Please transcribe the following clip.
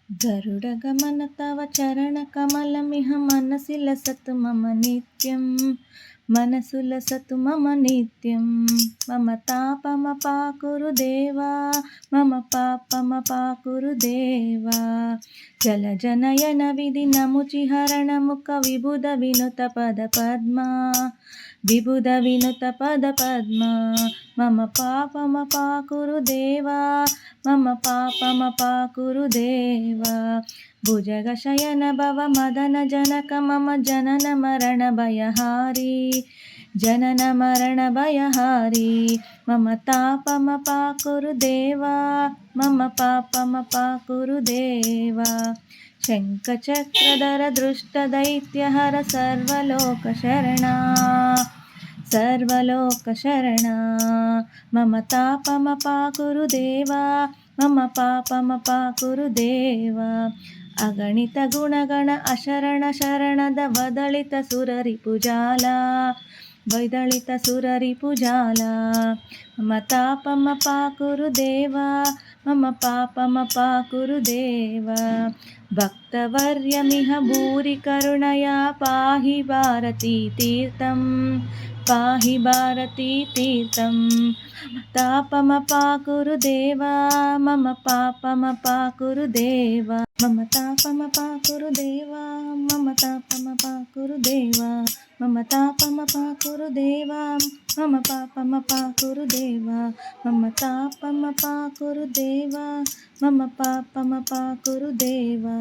गरुडगमन तव चरणकमलमिह मनसि लसतु मम नित्यं मनसु लसतु मम नित्यं मम तापमपाकुरु देवा मम पापमपाकुरु देवा जलजनयन विधिनमुचिहरणमुख विबुध विनुत पदपद्मा विबुध विनुत पदपद्मा मम पापमपाकुरु देवा मम पापमपाकुरु देवा भुजगशयन भव मदन जनक मम जनन मरण भयहारी जनन मरण भयहारी मम तापमपाकुरु देवा मम पापमपाकुरु देवा शङ्खचक्रधर दृष्टदैत्यहर सर्वलोकशरणा सर्वलोकशरणा मम तापमपाकुरु देवा मम पापमपाकुरु देवा अगणित गुणगण अशरण शरणद वदलित सुररिपुजाला वैदलित सुररिपुजाला मम तापमपाकुरु देवा मम पापमपाकुरु देवा भक्तवर्यमिह भूरि करुणया पाहि भारती तीर्थं पाहि भारती तीर्थं तापमपाकुरु देवा मम पापमपाकुरु देवा मम तापमपाकुरु देवा मम तापमपाकुरु देवा मम तापमपाकुरु देवा मम पापमपाकुरु देवा मम तापमपाकुरु देवा मम पापमपाकुरु देवा।